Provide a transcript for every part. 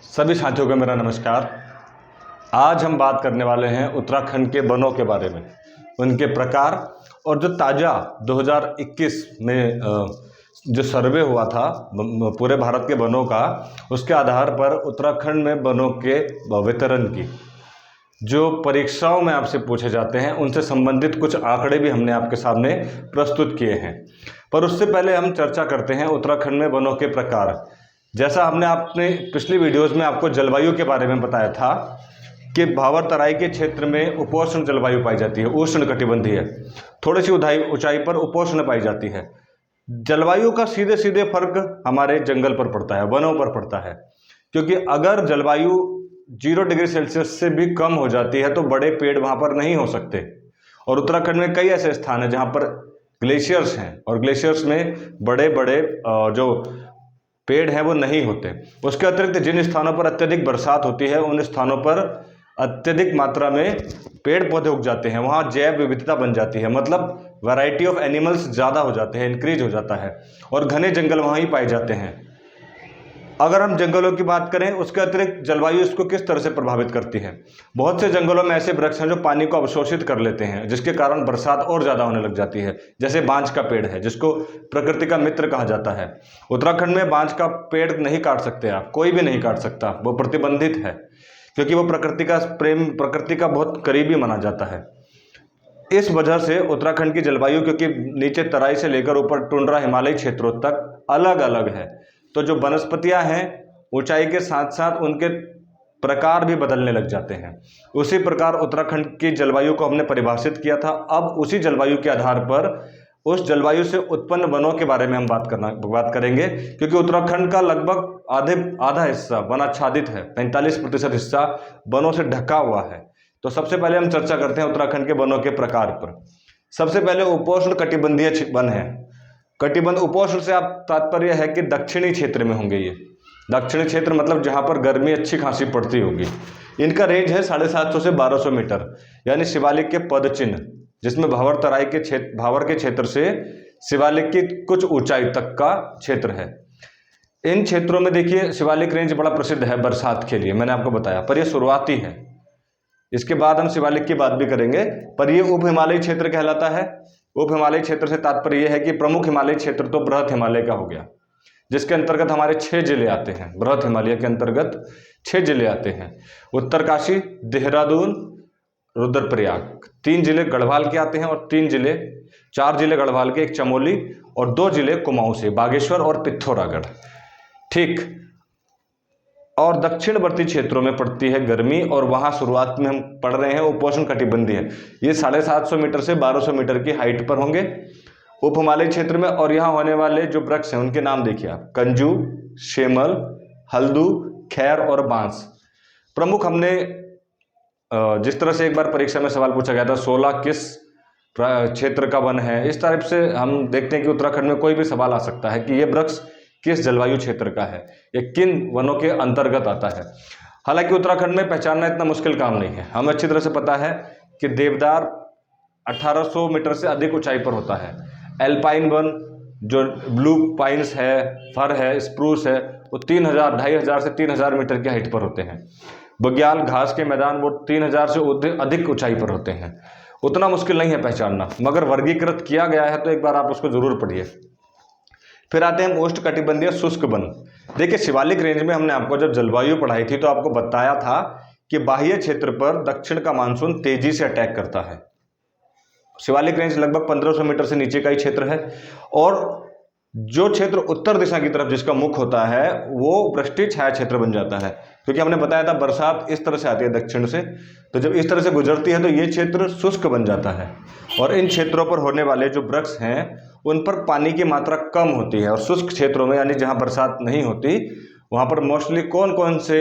सभी साथियों को मेरा नमस्कार। आज हम बात करने वाले हैं उत्तराखंड के वनों के बारे में, उनके प्रकार और जो ताज़ा 2021 में जो सर्वे हुआ था पूरे भारत के वनों का, उसके आधार पर उत्तराखंड में वनों के वितरण की जो परीक्षाओं में आपसे पूछे जाते हैं उनसे संबंधित कुछ आंकड़े भी हमने आपके सामने प्रस्तुत किए हैं। पर उससे पहले हम चर्चा करते हैं उत्तराखंड में वनों के प्रकार। जैसा हमने अपने पिछली वीडियोस में आपको जलवायु के बारे में बताया था कि भावर तराई के क्षेत्र में उपोष्ण जलवायु पाई जाती है, उष्ण कटिबंधीय, थोड़ी सी ऊंचाई पर उपोष्ण पाई जाती है। जलवायु का सीधे सीधे फर्क हमारे जंगल पर पड़ता है, वनों पर पड़ता है, क्योंकि अगर जलवायु 0 डिग्री सेल्सियस से भी कम हो जाती है तो बड़े पेड़ वहाँ पर नहीं हो सकते। और उत्तराखंड में कई ऐसे स्थान हैं जहाँ पर ग्लेशियर्स हैं और ग्लेशियर्स में बड़े बड़े जो पेड़ हैं वो नहीं होते। उसके अतिरिक्त जिन स्थानों पर अत्यधिक बरसात होती है उन स्थानों पर अत्यधिक मात्रा में पेड़ पौधे उग जाते हैं, वहाँ जैव विविधता बन जाती है, मतलब वैरायटी ऑफ एनिमल्स ज़्यादा हो जाते हैं, इंक्रीज हो जाता है और घने जंगल वहाँ ही पाए जाते हैं। अगर हम जंगलों की बात करें, उसके अतिरिक्त जलवायु इसको किस तरह से प्रभावित करती है। बहुत से जंगलों में ऐसे वृक्ष हैं जो पानी को अवशोषित कर लेते हैं, जिसके कारण बरसात और ज़्यादा होने लग जाती है। जैसे बांज का पेड़ है, जिसको प्रकृति का मित्र कहा जाता है। उत्तराखंड में बांज का पेड़ नहीं काट सकते आप, कोई भी नहीं काट सकता, वो प्रतिबंधित है, क्योंकि वो प्रकृति का प्रेम, प्रकृति का बहुत करीबी माना जाता है। इस वजह से उत्तराखंड की जलवायु, क्योंकि नीचे तराई से लेकर ऊपर टुंड्रा हिमालयी क्षेत्रों तक अलग अलग है, तो जो वनस्पतियां हैं ऊंचाई के साथ साथ उनके प्रकार भी बदलने लग जाते हैं। उसी प्रकार उत्तराखंड की जलवायु को हमने परिभाषित किया था। अब उसी जलवायु के आधार पर उस जलवायु से उत्पन्न वनों के बारे में हम बात करेंगे, क्योंकि उत्तराखंड का लगभग आधा हिस्सा वनाच्छादित है, 45% हिस्सा वनों से ढका हुआ है। तो सबसे पहले हम चर्चा करते हैं उत्तराखंड के वनों के प्रकार पर। सबसे पहले उपोष्ण कटिबंधीय वन है। कटिबंध, उपोष्ण से आप तात्पर्य है कि दक्षिणी क्षेत्र में होंगे ये। दक्षिणी क्षेत्र मतलब जहाँ पर गर्मी अच्छी खासी पड़ती होगी। इनका रेंज है 750 से 1200 मीटर, यानी शिवालिक के पद चिन्ह, जिसमें भावर तराई के क्षेत्र, भावर के क्षेत्र से शिवालिक की कुछ ऊंचाई तक का क्षेत्र है। इन क्षेत्रों में देखिए शिवालिक रेंज बड़ा प्रसिद्ध है बरसात के लिए, मैंने आपको बताया, पर यह शुरुआती है। इसके बाद हम शिवालिक की बात भी करेंगे, पर यह उप हिमालयी क्षेत्र कहलाता है। उप हिमालयी क्षेत्र से तात्पर्य यह है कि प्रमुख हिमालयी क्षेत्र तो बृहत हिमालय का हो गया, जिसके अंतर्गत हमारे 6 जिले आते हैं। बृहत हिमालय के अंतर्गत 6 जिले आते हैं। उत्तरकाशी, देहरादून, रुद्रप्रयाग, 3 जिले गढ़वाल के आते हैं और 4 जिले गढ़वाल के, एक चमोली और 2 जिले कुमाऊं से, बागेश्वर और पिथौरागढ़। ठीक। और दक्षिणवर्ती क्षेत्रों में पड़ती है गर्मी, और वहां शुरुआत में हम पढ़ रहे हैं उपोष्ण कटिबंधीय है। ये 750 मीटर से 1200 मीटर की हाइट पर होंगे उप हिमालयी क्षेत्र में। और यहाँ होने वाले जो वृक्ष हैं उनके नाम देखिए आप, कंजू, शेमल, हल्दू, खैर और बांस। प्रमुख हमने जिस तरह से एक बार परीक्षा में सवाल पूछा गया था 16 किस क्षेत्र का वन है, इस तरह से हम देखते हैं कि उत्तराखंड में कोई भी सवाल आ सकता है कि ये वृक्ष किस जलवायु क्षेत्र का है, ये किन वनों के अंतर्गत आता है। हालांकि उत्तराखंड में पहचानना इतना मुश्किल काम नहीं है। हमें अच्छी तरह से पता है कि देवदार 1800 मीटर से अधिक ऊंचाई पर होता है। एल्पाइन वन, जो ब्लू पाइन्स है, फर है, स्प्रूस है, वो 2500 से 3000 मीटर की हाइट पर होते हैं। बग्याल, घास के मैदान, वो 3000 से अधिक ऊंचाई पर होते हैं। उतना मुश्किल नहीं है पहचानना, मगर वर्गीकृत किया गया है तो एक बार आप उसको जरूर पढ़िए। फिर आते हैं उष्ण कटिबंधीय शुष्क वन। देखिए शिवालिक रेंज में हमने आपको जब जलवायु पढ़ाई थी तो आपको बताया था कि बाह्य क्षेत्र पर दक्षिण का मानसून तेजी से अटैक करता है। शिवालिक रेंज लगभग 1500 मीटर से नीचे का ही क्षेत्र है, और जो क्षेत्र उत्तर दिशा की तरफ जिसका मुख होता है वो वृष्टि छाया क्षेत्र बन जाता है, क्योंकि हमने बताया था बरसात इस तरह से आती है दक्षिण से, तो जब इस तरह से गुजरती है तो ये क्षेत्र शुष्क बन जाता है। और इन क्षेत्रों पर होने वाले जो वृक्ष हैं उन पर पानी की मात्रा कम होती है। और शुष्क क्षेत्रों में, यानी जहाँ बरसात नहीं होती, वहाँ पर मोस्टली कौन कौन से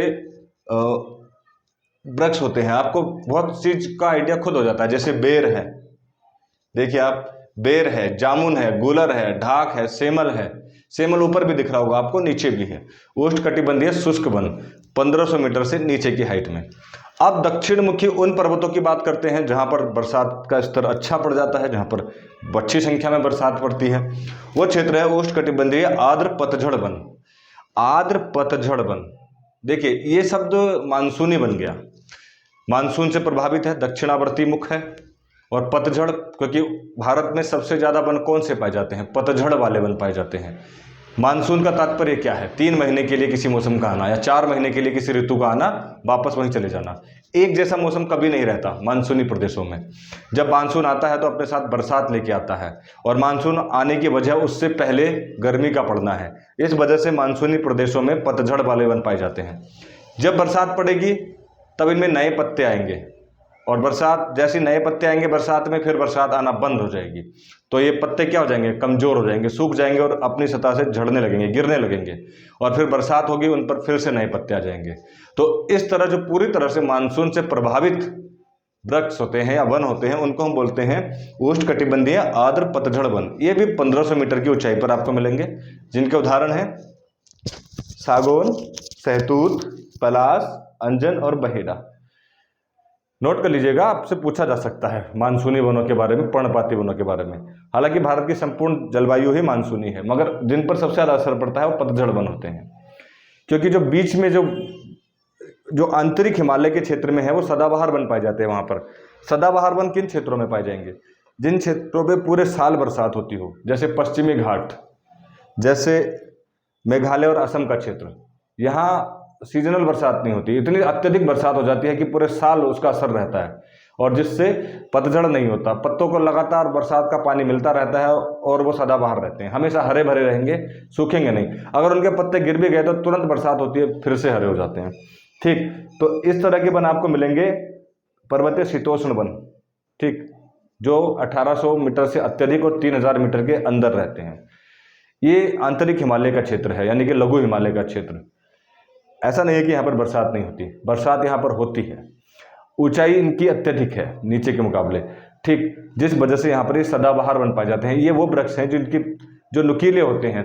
वृक्ष होते हैं आपको बहुत चीज का आइडिया खुद हो जाता है। जैसे बेर है, देखिए आप, बेर है, जामुन है, गुलर है, ढाक है, सेमल है। सेमल ऊपर भी दिख रहा होगा आपको, नीचे भी है। उष्ण कटिबंधीय शुष्क वन 1500 मीटर से नीचे की हाइट में। अब दक्षिण मुखी उन पर्वतों की बात करते हैं जहां पर बरसात का स्तर अच्छा पड़ जाता है, जहां पर अच्छी संख्या में बरसात पड़ती है। वो क्षेत्र है उष्ण कटिबंधीय आर्द्र पतझड़ वन। आर्द्र पतझड़ वन देखिए ये शब्द मानसूनी बन गया, मानसून से प्रभावित है, दक्षिणावर्ती मुख है, और पतझड़, क्योंकि भारत में सबसे ज़्यादा वन कौन से पाए जाते हैं? पतझड़ वाले वन पाए जाते हैं। मानसून का तात्पर्य क्या है? 3 महीने के लिए किसी मौसम का आना या 4 महीने के लिए किसी ऋतु का आना, वापस वहीं चले जाना। एक जैसा मौसम कभी नहीं रहता मानसूनी प्रदेशों में। जब मानसून आता है तो अपने साथ बरसात लेके आता है, और मानसून आने की वजह उससे पहले गर्मी का पड़ना है। इस वजह से मानसूनी प्रदेशों में पतझड़ वाले वन पाए जाते हैं। जब बरसात पड़ेगी तब इनमें नए पत्ते आएंगे, और बरसात जैसे नए पत्ते आएंगे बरसात में, फिर बरसात आना बंद हो जाएगी, तो ये पत्ते क्या हो जाएंगे? कमज़ोर हो जाएंगे, सूख जाएंगे और अपनी सतह से झड़ने लगेंगे, गिरने लगेंगे, और फिर बरसात होगी, उन पर फिर से नए पत्ते आ जाएंगे। तो इस तरह जो पूरी तरह से मानसून से प्रभावित वृक्ष होते हैं या वन होते हैं, उनको हम बोलते हैं उष्णकटिबंधीय आर्द्र पतझड़ वन। ये भी 1500 मीटर की ऊंचाई पर आपको मिलेंगे, जिनके उदाहरण हैं सागौन, सहतूत, पलाश, अंजन और बहेड़ा। नोट कर लीजिएगा, आपसे पूछा जा सकता है मानसूनी वनों के बारे में, पर्णपाती वनों के बारे में। हालांकि भारत की संपूर्ण जलवायु ही मानसूनी है, मगर जिन पर सबसे ज़्यादा असर पड़ता है वो पतझड़ वन होते हैं, क्योंकि जो बीच में जो आंतरिक हिमालय के क्षेत्र में है वो सदाबहार वन पाए जाते हैं। वहाँ पर सदाबहार वन किन क्षेत्रों में पाए जाएंगे? जिन क्षेत्रों में पूरे साल बरसात होती हो, जैसे पश्चिमी घाट, जैसे मेघालय और असम का क्षेत्र। यहाँ सीजनल बरसात नहीं होती, इतनी अत्यधिक बरसात हो जाती है कि पूरे साल उसका असर रहता है, और जिससे पतझड़ नहीं होता, पत्तों को लगातार बरसात का पानी मिलता रहता है, और वो सदाबहार रहते हैं, हमेशा हरे भरे रहेंगे, सूखेंगे नहीं। अगर उनके पत्ते गिर भी गए तो तुरंत बरसात होती है, फिर से हरे हो जाते हैं। ठीक, तो इस तरह के वन आपको मिलेंगे पर्वतीय शीतोष्ण वन, ठीक, जो 1800 मीटर से अत्यधिक और 3000 मीटर के अंदर रहते हैं। ये आंतरिक हिमालय का क्षेत्र है, यानी कि लघु हिमालय का क्षेत्र। ऐसा नहीं है कि यहाँ पर बरसात नहीं होती, बरसात यहाँ पर होती है, ऊंचाई इनकी अत्यधिक है नीचे के मुकाबले, ठीक, जिस वजह से यहाँ पर ये सदाबहार वन पाए जाते हैं। ये वो वृक्ष हैं जो नुकीले होते हैं,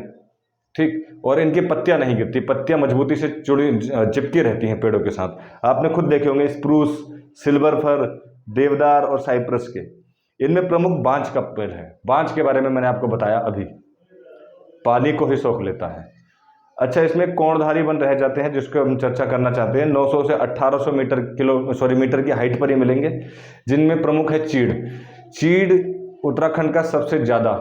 ठीक, और इनकी पत्तियां नहीं गिरती, पत्तियां मजबूती से चिपकी रहती हैं पेड़ों के साथ। आपने खुद देखे होंगे स्प्रूस, सिल्वर फर, देवदार और साइप्रस के। इनमें प्रमुख बांज का पेड़ है। बांज के बारे में मैंने आपको बताया अभी, पानी को ही सोख लेता है। अच्छा, इसमें कोणधारी वन रह जाते हैं, जिसको हम चर्चा करना चाहते हैं। 900 से 1800 मीटर की हाइट पर ये मिलेंगे, जिनमें प्रमुख है चीड़। चीड़ उत्तराखंड का सबसे ज़्यादा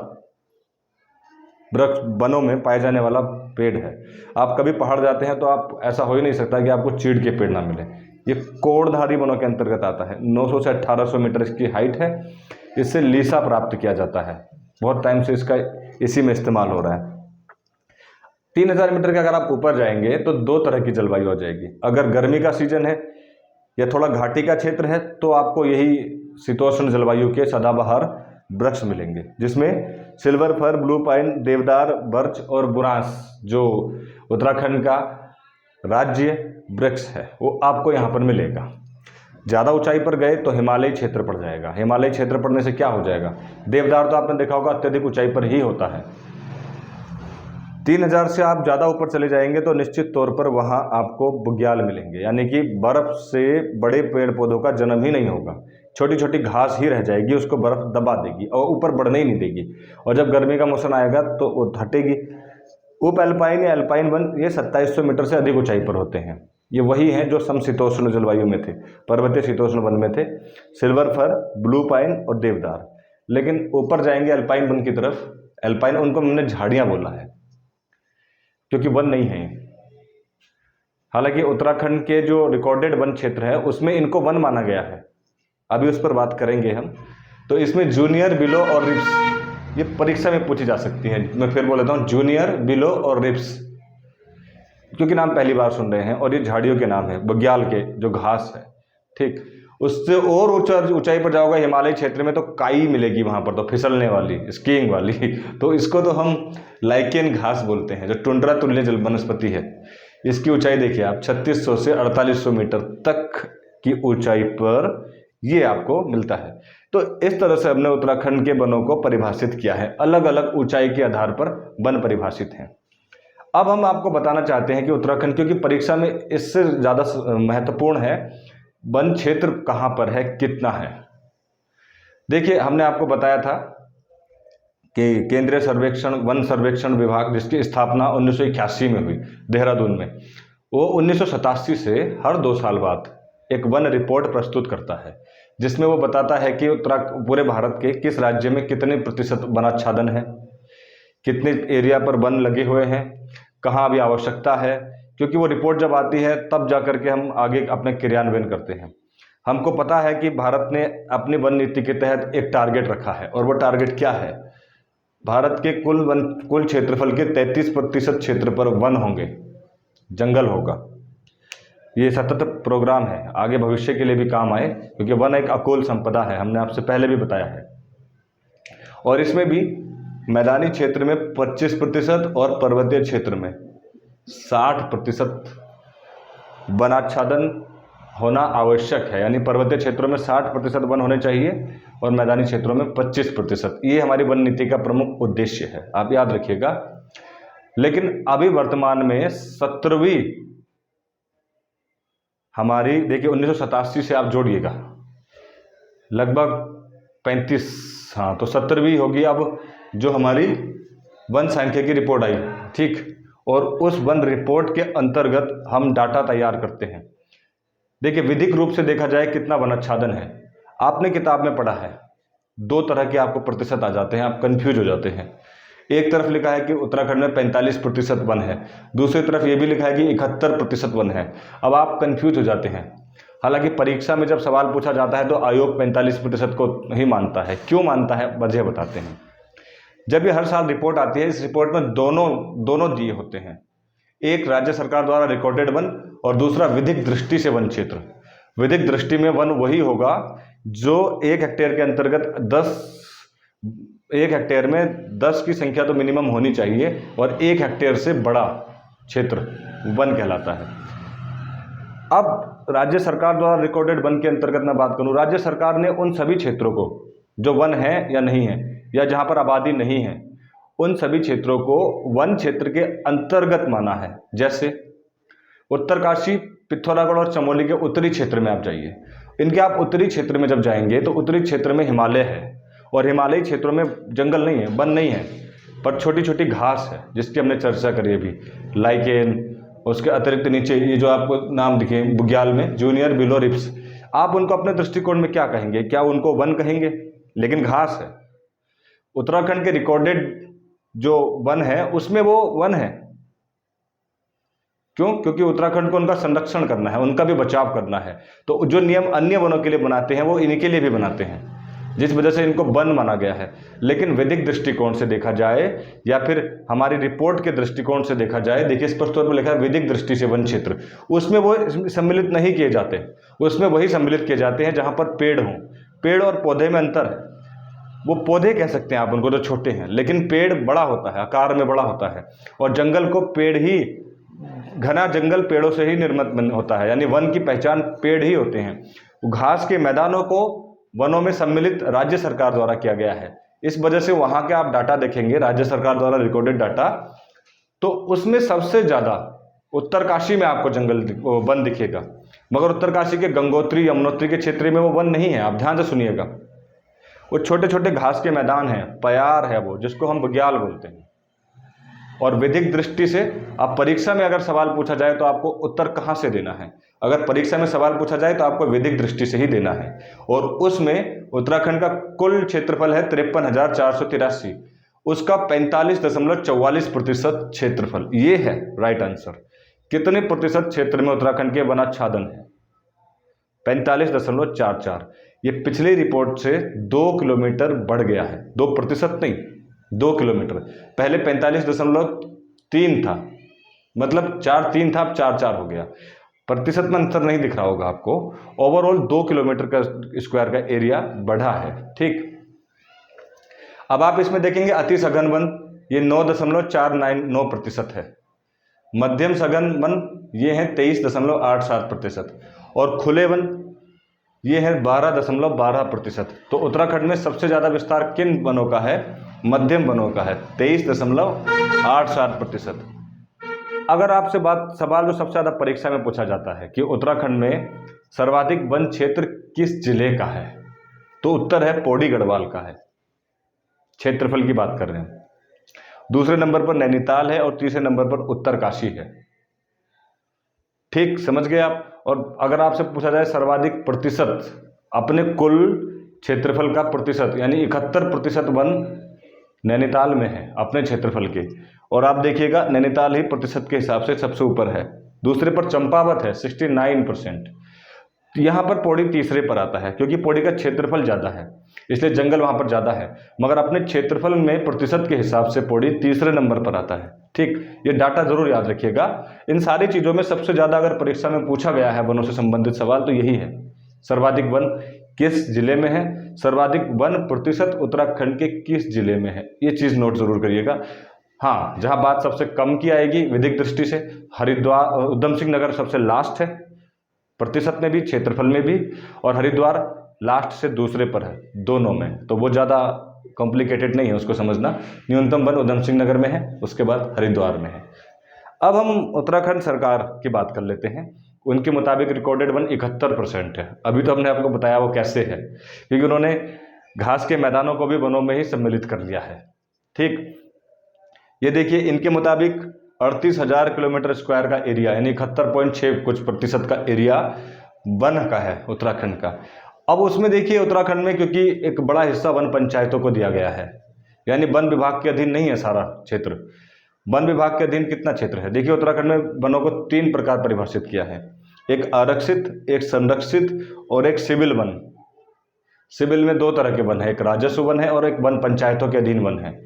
वृक्ष वनों में पाए जाने वाला पेड़ है। आप कभी पहाड़ जाते हैं तो आप ऐसा हो ही नहीं सकता कि आपको चीड़ के पेड़ ना मिले। ये कोणधारी वनों के अंतर्गत आता है। 900 से 1800 मीटर इसकी हाइट है। इससे लीसा प्राप्त किया जाता है, बहुत टाइम से इसका इसी में इस्तेमाल हो रहा है। 3000 मीटर के अगर आप ऊपर जाएंगे तो 2 तरह की जलवायु आ जाएगी। अगर गर्मी का सीजन है या थोड़ा घाटी का क्षेत्र है तो आपको यही शीतोष्ण जलवायु के सदाबहार वृक्ष मिलेंगे, जिसमें सिल्वर फर, ब्लू पाइन, देवदार, बर्च और बुरांस, जो उत्तराखंड का राज्य वृक्ष है, वो आपको यहाँ पर मिलेगा। ज़्यादा ऊंचाई पर गए तो हिमालयी क्षेत्र पड़ जाएगा। हिमालयी क्षेत्र पड़ने से क्या हो जाएगा? देवदार तो आपने देखा होगा अत्यधिक ऊंचाई पर ही होता है। 3000 से आप ज़्यादा ऊपर चले जाएंगे तो निश्चित तौर पर वहाँ आपको बुग्याल मिलेंगे, यानी कि बर्फ़ से बड़े पेड़ पौधों का जन्म ही नहीं होगा, छोटी छोटी घास ही रह जाएगी, उसको बर्फ़ दबा देगी और ऊपर बढ़ने ही नहीं देगी। और जब गर्मी का मौसम आएगा तो वो हटेगी। उप एल्पाइन या एल्पाइन वन ये 2700 मीटर से अधिक ऊंचाई पर होते हैं। ये वही हैं जो समशीतोष्ण जलवायु में थे, पर्वतीय शीतोष्ण वन में थे, सिल्वर फर, ब्लू पाइन और देवदार। लेकिन ऊपर जाएंगे एल्पाइन वन की तरफ, एल्पाइन उनको हमने झाड़ियाँ बोला है क्योंकि वन नहीं है। हालांकि उत्तराखंड के जो रिकॉर्डेड वन क्षेत्र है उसमें इनको वन माना गया है, अभी उस पर बात करेंगे हम। तो इसमें जूनियर, बिलो और रिप्स ये परीक्षा में पूछी जा सकती है। मैं फिर बोल देता हूँ, जूनियर, बिलो और रिप्स, क्योंकि नाम पहली बार सुन रहे हैं, और ये झाड़ियों के नाम है, बग्याल के जो घास है, ठीक। उससे और ऊंचाई पर जाओगे हिमालय क्षेत्र में तो काई मिलेगी वहाँ पर, तो फिसलने वाली, स्कीइंग वाली, तो इसको तो हम लाइकेन घास बोलते हैं, जो टुंड्रा तुल्य जल वनस्पति है। इसकी ऊंचाई देखिए आप, 3600 से 4800 मीटर तक की ऊंचाई पर ये आपको मिलता है। तो इस तरह से हमने उत्तराखंड के वनों को परिभाषित किया है, अलग अलग ऊंचाई के आधार पर वन परिभाषित हैं। अब हम आपको बताना चाहते हैं कि उत्तराखंड, क्योंकि परीक्षा में इससे ज़्यादा महत्वपूर्ण है वन क्षेत्र कहाँ पर है, कितना है। देखिए, हमने आपको बताया था कि केंद्रीय वन सर्वेक्षण विभाग, जिसकी स्थापना 1981 में हुई देहरादून में, वो 1987 से हर 2 साल बाद एक वन रिपोर्ट प्रस्तुत करता है, जिसमें वो बताता है कि पूरे भारत के किस राज्य में कितने प्रतिशत वनाच्छादन है, कितने एरिया पर वन लगे हुए हैं, कहाँ अभी आवश्यकता है। क्योंकि वो रिपोर्ट जब आती है तब जा कर के हम आगे अपने क्रियान्वयन करते हैं। हमको पता है कि भारत ने अपनी वन नीति के तहत एक टारगेट रखा है, और वो टारगेट क्या है? भारत के कुल क्षेत्रफल के 33% क्षेत्र पर वन होंगे, जंगल होगा। ये सतत प्रोग्राम है, आगे भविष्य के लिए भी काम आए, क्योंकि वन एक अकुल संपदा है, हमने आपसे पहले भी बताया है। और इसमें भी मैदानी क्षेत्र में 25% और पर्वतीय क्षेत्र में 60% वनाच्छादन होना आवश्यक है। यानी पर्वतीय क्षेत्रों में 60% वन होने चाहिए और मैदानी क्षेत्रों में 25%। ये हमारी वन नीति का प्रमुख उद्देश्य है, आप याद रखिएगा। लेकिन अभी वर्तमान में 17वीं हमारी, देखिए 1987 से आप जोड़िएगा लगभग 35, हाँ तो 17वीं होगी अब जो हमारी वन सांख्यिकी रिपोर्ट आई, ठीक। और उस वन रिपोर्ट के अंतर्गत हम डाटा तैयार करते हैं। देखिए विधिक रूप से देखा जाए कितना वनाच्छादन है, आपने किताब में पढ़ा है 2 तरह के आपको प्रतिशत आ जाते हैं, आप कंफ्यूज हो जाते हैं। एक तरफ लिखा है कि उत्तराखंड में 45% वन है, दूसरी तरफ ये भी लिखा है कि 71% वन है। अब आप कंफ्यूज हो जाते हैं। हालांकि परीक्षा में जब सवाल पूछा जाता है तो आयोग 45% को ही मानता है। क्यों मानता है, वजह बताते हैं। जब ये हर साल रिपोर्ट आती है, इस रिपोर्ट में दोनों दिए होते हैं, एक राज्य सरकार द्वारा रिकॉर्डेड वन और दूसरा विधिक दृष्टि से वन क्षेत्र। विधिक दृष्टि में वन वही होगा जो 1 हेक्टेयर के अंतर्गत 1 हेक्टेयर में 10 की संख्या तो मिनिमम होनी चाहिए, और 1 हेक्टेयर से बड़ा क्षेत्र वन कहलाता है। अब राज्य सरकार द्वारा रिकॉर्डेड वन के अंतर्गत मैं बात करूं, राज्य सरकार ने उन सभी क्षेत्रों को जो वन है या नहीं है, या जहां पर आबादी नहीं है, उन सभी क्षेत्रों को वन क्षेत्र के अंतर्गत माना है। जैसे उत्तरकाशी, पिथौरागढ़ और चमोली के उत्तरी क्षेत्र में आप जाइए, इनके आप उत्तरी क्षेत्र में जब जाएंगे तो उत्तरी क्षेत्र में हिमालय है, और हिमालयी क्षेत्रों में जंगल नहीं है, वन नहीं है, पर छोटी छोटी घास है, जिसकी हमने चर्चा करी अभी, लाइकेन। उसके अतिरिक्त नीचे ये जो आपको नाम दिखे बुग्याल में जूनियर बिलो रिप्स, आप उनको अपने दृष्टिकोण में क्या कहेंगे? क्या उनको वन कहेंगे? लेकिन घास है। उत्तराखंड के रिकॉर्डेड जो वन है उसमें वो वन है। क्यों? क्योंकि उत्तराखंड को उनका संरक्षण करना है, उनका भी बचाव करना है। तो जो नियम अन्य वनों के लिए बनाते हैं वो इनके लिए भी बनाते हैं, जिस वजह से इनको वन माना गया है। लेकिन वैदिक दृष्टिकोण से देखा जाए या फिर हमारी रिपोर्ट के दृष्टिकोण से देखा जाए, देखिए स्पष्ट तौर पर लिखा है वैदिक दृष्टि से वन क्षेत्र, उसमें वो सम्मिलित नहीं किए जाते। उसमें वही सम्मिलित किए जाते हैं जहाँ पर पेड़ हों। पेड़ और पौधे में अंतर है। वो पौधे कह सकते हैं आप उनको जो छोटे हैं, लेकिन पेड़ बड़ा होता है, आकार में बड़ा होता है। और जंगल को पेड़ ही, घना जंगल पेड़ों से ही निर्मित होता है, यानी वन की पहचान पेड़ ही होते हैं। घास के मैदानों को वनों में सम्मिलित राज्य सरकार द्वारा किया गया है। इस वजह से वहाँ के आप डाटा देखेंगे, राज्य सरकार द्वारा रिकॉर्डेड डाटा, तो उसमें सबसे ज़्यादा उत्तरकाशी में आपको वन दिखेगा। मगर उत्तरकाशी के गंगोत्री यमुनोत्री के क्षेत्र में वो वन नहीं है। आप ध्यान से सुनिएगा, वो छोटे छोटे घास के मैदान हैं, प्यार है वो, जिसको हम बुग्याल बोलते हैं। और वैदिक दृष्टि से आप परीक्षा में अगर सवाल पूछा जाए तो आपको उत्तर कहाँ से देना है? अगर परीक्षा में सवाल पूछा जाए तो आपको वैदिक दृष्टि से ही देना है। और उसमें उत्तराखंड का कुल क्षेत्रफल है 53,483, उसका 45.44% क्षेत्रफल, ये है राइट आंसर। कितने प्रतिशत क्षेत्र में उत्तराखंड के वनाच्छादन है? 45.44। ये पिछली रिपोर्ट से 2 किलोमीटर बढ़ गया है, 2% नहीं, 2 किलोमीटर। पहले 45.3 था, मतलब 4.3 था, अब 4.4 हो गया। प्रतिशत में अंतर नहीं दिख रहा होगा आपको। ओवरऑल 2 किलोमीटर का स्क्वायर का एरिया बढ़ा है, ठीक। अब आप इसमें देखेंगे अति सघन वन ये 9.499% है, मध्यम सघन वन ये है 23.87%, और खुले वन ये है 12.12%। तो उत्तराखंड में सबसे ज़्यादा विस्तार किन वनों का है? मध्यम वनों का है, 23.87%। अगर आपसे सवाल जो सबसे ज़्यादा परीक्षा में पूछा जाता है कि उत्तराखंड में सर्वाधिक वन क्षेत्र किस जिले का है, तो उत्तर है पौड़ी गढ़वाल का है। क्षेत्रफल की बात कर रहे हैं। दूसरे नंबर पर नैनीताल है और तीसरे नंबर पर उत्तरकाशी है। ठीक, समझ गए आप। और अगर आपसे पूछा जाए सर्वाधिक प्रतिशत अपने कुल क्षेत्रफल का प्रतिशत, यानी 71% वन नैनीताल में है अपने क्षेत्रफल के। और आप देखिएगा नैनीताल ही प्रतिशत के हिसाब से सबसे ऊपर है, दूसरे पर चंपावत है 69%। तो यहाँ पर पौड़ी तीसरे पर आता है, क्योंकि पौड़ी का क्षेत्रफल ज़्यादा है इसलिए जंगल वहाँ पर ज़्यादा है, मगर अपने क्षेत्रफल में प्रतिशत के हिसाब से पौड़ी तीसरे नंबर पर आता है। ठीक, ये डाटा जरूर याद रखिएगा। इन सारी चीज़ों में सबसे ज़्यादा अगर परीक्षा में पूछा गया है वनों से संबंधित सवाल तो यही है, सर्वाधिक वन किस जिले में है, सर्वाधिक वन प्रतिशत उत्तराखंड के किस जिले में है, ये चीज़ नोट जरूर करिएगा। हाँ, जहाँ बात सबसे कम की आएगी विधिक दृष्टि से, हरिद्वार, उधम सिंह नगर सबसे लास्ट है प्रतिशत में भी, क्षेत्रफल में भी, और हरिद्वार लास्ट से दूसरे पर है दोनों में। तो वो ज़्यादा कॉम्प्लिकेटेड नहीं है उसको समझना। न्यूनतम वन उधम सिंह नगर में है, उसके बाद हरिद्वार में है। अब हम उत्तराखंड सरकार की बात कर लेते हैं। उनके मुताबिक रिकॉर्डेड वन 71% है। अभी तो हमने आपको बताया वो कैसे है, क्योंकि उन्होंने घास के मैदानों को भी वनों में ही सम्मिलित कर लिया है। ठीक, ये देखिए इनके मुताबिक 38,000 किलोमीटर स्क्वायर का एरिया, यानी 71.6 कुछ प्रतिशत का एरिया वन का है उत्तराखंड का। अब उसमें देखिए उत्तराखंड में क्योंकि एक बड़ा हिस्सा वन पंचायतों को दिया गया है, यानी वन विभाग के अधीन नहीं है सारा क्षेत्र। वन विभाग के अधीन कितना क्षेत्र है, देखिए उत्तराखंड में वनों को 3 प्रकार परिभाषित किया है, एक आरक्षित, एक संरक्षित और एक सिविल वन। सिविल में 2 तरह के वन है, एक राजस्व वन है और एक वन पंचायतों के अधीन वन है।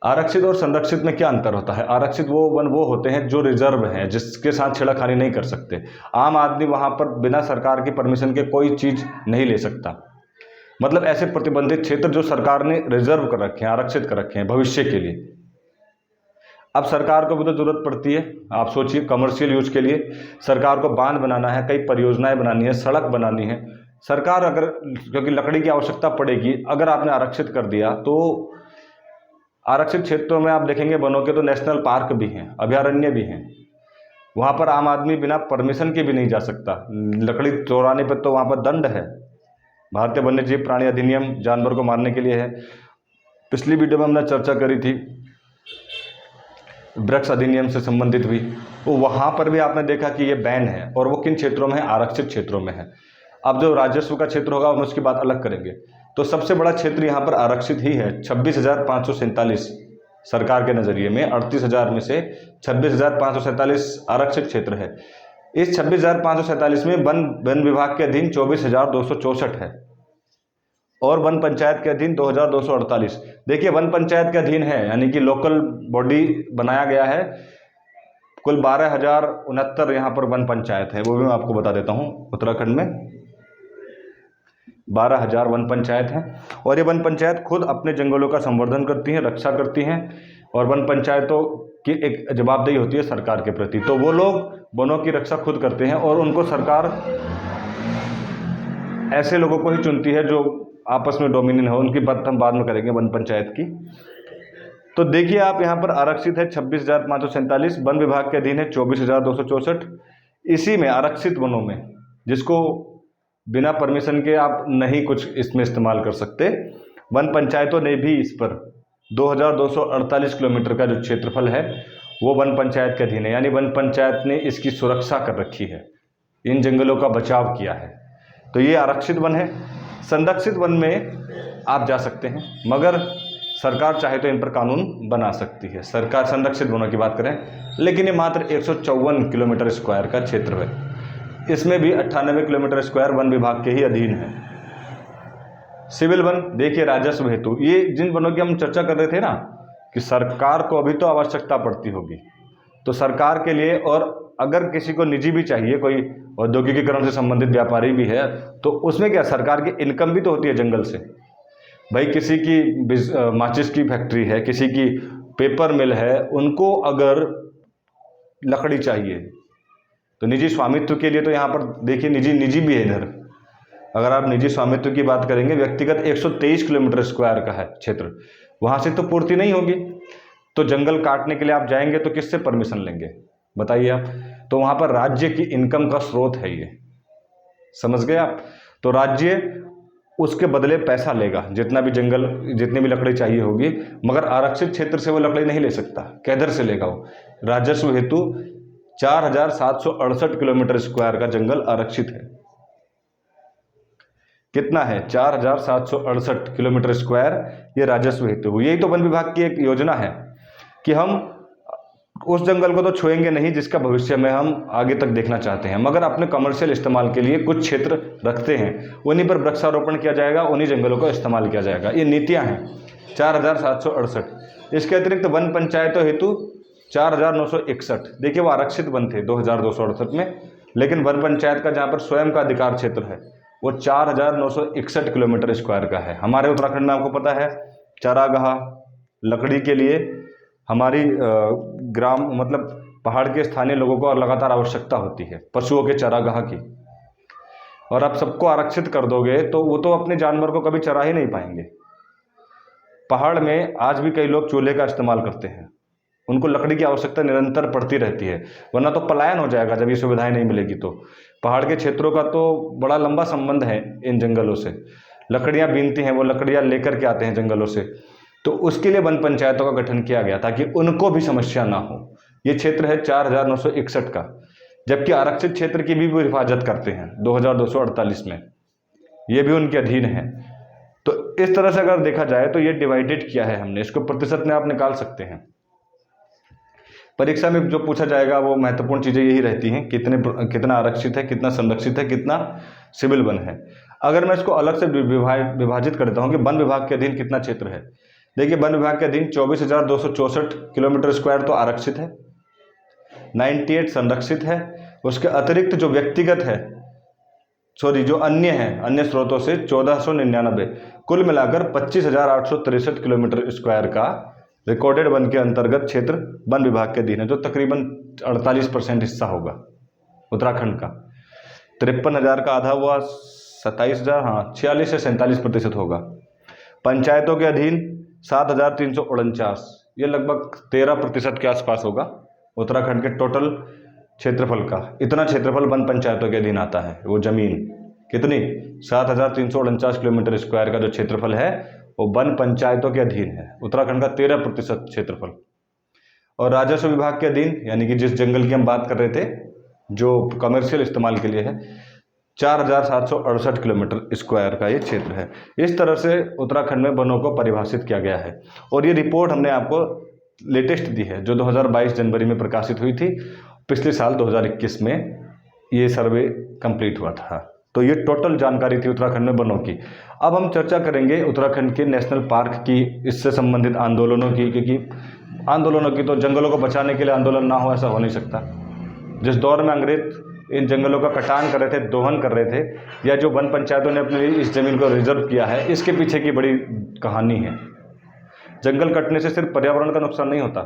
आरक्षित और संरक्षित में क्या अंतर होता है? आरक्षित वो वन वो होते हैं जो रिजर्व हैं, जिसके साथ छेड़खानी नहीं कर सकते। आम आदमी वहां पर बिना सरकार की परमिशन के कोई चीज नहीं ले सकता, मतलब ऐसे प्रतिबंधित क्षेत्र जो सरकार ने रिजर्व कर रखे हैं, आरक्षित कर रखे हैं भविष्य के लिए। अब सरकार को भी तो जरूरत पड़ती है, आप सोचिए कमर्शियल यूज के लिए सरकार को बांध बनाना है, कई परियोजनाएं बनानी है, सड़क बनानी है। सरकार अगर, क्योंकि लकड़ी की आवश्यकता पड़ेगी, अगर आपने आरक्षित कर दिया तो आरक्षित क्षेत्रों में आप देखेंगे वनों के तो नेशनल पार्क भी हैं, अभयारण्य भी हैं, वहाँ पर आम आदमी बिना परमिशन के भी नहीं जा सकता। लकड़ी चोराने पर तो वहाँ पर दंड है। भारतीय वन्यजीव प्राणी अधिनियम जानवर को मारने के लिए है। पिछली वीडियो में हमने चर्चा करी थी वृक्ष अधिनियम से संबंधित भी, तो वहाँ पर भी आपने देखा कि ये बैन है, और वो किन क्षेत्रों में है? आरक्षित क्षेत्रों में है। अब जो राजस्व का क्षेत्र होगा हम उसकी बात अलग करेंगे। तो सबसे बड़ा क्षेत्र यहाँ पर आरक्षित ही है, 26,547 सरकार के नज़रिए में। 38,000 में से 26,547 आरक्षित क्षेत्र है। इस 26,547 में वन विभाग के अधीन 24,264 है और वन पंचायत के अधीन 2,248। देखिए वन पंचायत के अधीन है, यानी कि लोकल बॉडी बनाया गया है। कुल 12,069 यहाँ पर वन पंचायत है, वो भी मैं आपको बता देता हूँ। उत्तराखंड में 12,000 वन पंचायत हैं, और ये वन पंचायत खुद अपने जंगलों का संवर्धन करती हैं, रक्षा करती हैं, और वन पंचायतों की एक जवाबदेही होती है सरकार के प्रति। तो वो लोग वनों की रक्षा खुद करते हैं, और उनको सरकार ऐसे लोगों को ही चुनती है जो आपस में डोमिनियन हो। उनकी बात हम बाद में करेंगे वन पंचायत की। तो देखिए आप यहाँ पर आरक्षित है 26,547, वन विभाग के अधीन है 24,264। इसी में आरक्षित वनों में, जिसको बिना परमिशन के आप नहीं कुछ इसमें इस्तेमाल कर सकते, वन पंचायतों ने भी इस पर 2,248 किलोमीटर का जो क्षेत्रफल है वो वन पंचायत के अधीन है, यानी वन पंचायत ने इसकी सुरक्षा कर रखी है, इन जंगलों का बचाव किया है। तो ये आरक्षित वन है। संरक्षित वन में आप जा सकते हैं, मगर सरकार चाहे तो इन पर कानून बना सकती है। सरकार संरक्षित वनों की बात करें, लेकिन ये मात्र 154 किलोमीटर स्क्वायर का क्षेत्र है। इसमें भी 98 किलोमीटर स्क्वायर वन विभाग के ही अधीन है। सिविल वन देखिए राजस्व हेतु, ये जिन वनों की हम चर्चा कर रहे थे ना कि सरकार को अभी तो आवश्यकता पड़ती होगी, तो सरकार के लिए, और अगर किसी को निजी भी चाहिए, कोई औद्योगिकीकरण से संबंधित व्यापारी भी है, तो उसमें क्या सरकार की इनकम भी तो होती है जंगल से। भाई किसी की माचिस की फैक्ट्री है, किसी की पेपर मिल है, उनको अगर लकड़ी चाहिए तो निजी स्वामित्व के लिए, तो यहाँ पर देखिए निजी भी है इधर। अगर आप निजी स्वामित्व की बात करेंगे, व्यक्तिगत 123 किलोमीटर स्क्वायर का है क्षेत्र, वहाँ से तो पूर्ति नहीं होगी। तो जंगल काटने के लिए आप जाएंगे तो किससे परमिशन लेंगे बताइए आप? तो वहाँ पर राज्य की इनकम का स्रोत है ये, समझ गए आप? तो राज्य उसके बदले पैसा लेगा, जितना भी जंगल, जितनी भी लकड़ी चाहिए होगी, मगर आरक्षित क्षेत्र से वो लकड़ी नहीं ले सकता। कैधर से लेगा वो? राजस्व हेतु 4,768 किलोमीटर स्क्वायर का जंगल आरक्षित है। कितना है? 4,768 किलोमीटर स्क्वायर ये राजस्व हेतु। यही तो वन विभाग की एक योजना है कि हम उस जंगल को तो छुएंगे नहीं जिसका भविष्य में हम आगे तक देखना चाहते हैं, मगर अपने कमर्शियल इस्तेमाल के लिए कुछ क्षेत्र रखते हैं, उन्हीं पर वृक्षारोपण किया जाएगा, उन्हीं जंगलों का इस्तेमाल किया जाएगा। ये नीतियां हैं 4,768। इसके अतिरिक्त वन पंचायतों हेतु 4,961। देखिए वो आरक्षित वन थे 2,268 में, लेकिन वन पंचायत का जहाँ पर स्वयं का अधिकार क्षेत्र है वो 4,961 किलोमीटर स्क्वायर का है। हमारे उत्तराखंड में आपको पता है चारागाह, लकड़ी के लिए हमारी ग्राम मतलब पहाड़ के स्थानीय लोगों को लगातार आवश्यकता होती है पशुओं के चारागाह की, और आप सबको आरक्षित कर दोगे तो वो तो अपने जानवर को कभी चरा ही नहीं पाएंगे। पहाड़ में आज भी कई लोग चूल्हे का इस्तेमाल करते हैं, उनको लकड़ी की आवश्यकता निरंतर पड़ती रहती है, वरना तो पलायन हो जाएगा जब ये सुविधाएं नहीं मिलेगी। तो पहाड़ के क्षेत्रों का तो बड़ा लंबा संबंध है इन जंगलों से, लकड़ियाँ बीनती हैं, वो लकड़ियाँ लेकर के आते हैं जंगलों से, तो उसके लिए वन पंचायतों का गठन किया गया ताकि उनको भी समस्या ना हो। ये क्षेत्र है 4,961 का, जबकि आरक्षित क्षेत्र की भी वो हिफाजत करते हैं 2,248 में, ये भी उनके अधीन है। तो इस तरह से अगर देखा जाए तो ये डिवाइडेड किया है हमने, इसको प्रतिशत में आप निकाल सकते हैं। परीक्षा में जो पूछा जाएगा वो महत्वपूर्ण चीज़ें यही रहती हैं, कितना आरक्षित है, कितना संरक्षित है, कितना सिविल वन है। अगर मैं इसको अलग से विभाजित करता हूँ कि वन विभाग के अधीन कितना क्षेत्र है, देखिए वन विभाग के अधीन 24,264 किलोमीटर स्क्वायर तो आरक्षित है, 98 संरक्षित है। उसके अतिरिक्त जो व्यक्तिगत है, जो अन्य है, अन्य स्रोतों से 1499, कुल मिलाकर 25,863 किलोमीटर स्क्वायर का रिकॉर्डेड वन के अंतर्गत क्षेत्र वन विभाग के अधीन है, जो तकरीबन 48% हिस्सा होगा उत्तराखंड का। 53,000 का आधा हुआ 27,000, हाँ 46 से 47% होगा। पंचायतों के अधीन 7,349, ये लगभग 13% के आसपास होगा उत्तराखंड के टोटल क्षेत्रफल का। इतना क्षेत्रफल वन पंचायतों के अधीन आता है। वो जमीन कितनी? 7,349 किलोमीटर स्क्वायर का जो क्षेत्रफल है वो वन पंचायतों के अधीन है, उत्तराखंड का 13% क्षेत्रफल। और राजस्व विभाग के अधीन, यानी कि जिस जंगल की हम बात कर रहे थे जो कमर्शियल इस्तेमाल के लिए है, 4,768 किलोमीटर स्क्वायर का ये क्षेत्र है। इस तरह से उत्तराखंड में वनों को परिभाषित किया गया है। और ये रिपोर्ट हमने आपको लेटेस्ट दी है जो 2022 जनवरी में प्रकाशित हुई थी। पिछले साल 2021 में ये सर्वे कंप्लीट हुआ था। तो ये टोटल जानकारी थी उत्तराखंड में वनों की। अब हम चर्चा करेंगे उत्तराखंड के नेशनल पार्क की, इससे संबंधित आंदोलनों की, क्योंकि आंदोलनों की तो जंगलों को बचाने के लिए आंदोलन ना हो ऐसा हो नहीं सकता। जिस दौर में अंग्रेज इन जंगलों का कटान कर रहे थे, दोहन कर रहे थे, या जो वन पंचायतों ने अपने लिए इस ज़मीन को रिजर्व किया है, इसके पीछे की बड़ी कहानी है। जंगल कटने से सिर्फ पर्यावरण का नुकसान नहीं होता,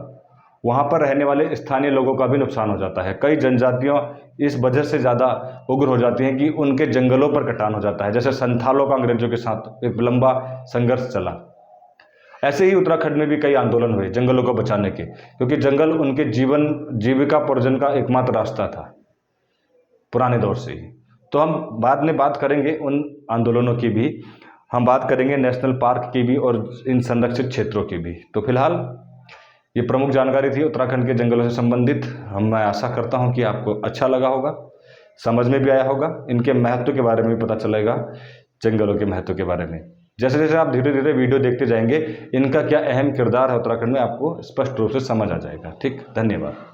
वहाँ पर रहने वाले स्थानीय लोगों का भी नुकसान हो जाता है। कई जनजातियों इस वजह से ज़्यादा उग्र हो जाती हैं कि उनके जंगलों पर कटान हो जाता है। जैसे संथालों का अंग्रेजों के साथ एक लंबा संघर्ष चला, ऐसे ही उत्तराखंड में भी कई आंदोलन हुए जंगलों को बचाने के, क्योंकि जंगल उनके जीविकापार्जन का एकमात्र रास्ता था पुराने दौर से ही। तो हम बाद में बात करेंगे उन आंदोलनों की भी, हम बात करेंगे नेशनल पार्क की भी और इन संरक्षित क्षेत्रों की भी। तो फिलहाल ये प्रमुख जानकारी थी उत्तराखंड के जंगलों से संबंधित। मैं आशा करता हूँ कि आपको अच्छा लगा होगा, समझ में भी आया होगा, इनके महत्व के बारे में भी पता चलेगा, जंगलों के महत्व के बारे में। जैसे जैसे आप धीरे धीरे वीडियो देखते जाएंगे, इनका क्या अहम किरदार है उत्तराखंड में, आपको स्पष्ट रूप से समझ आ जाएगा। ठीक, धन्यवाद।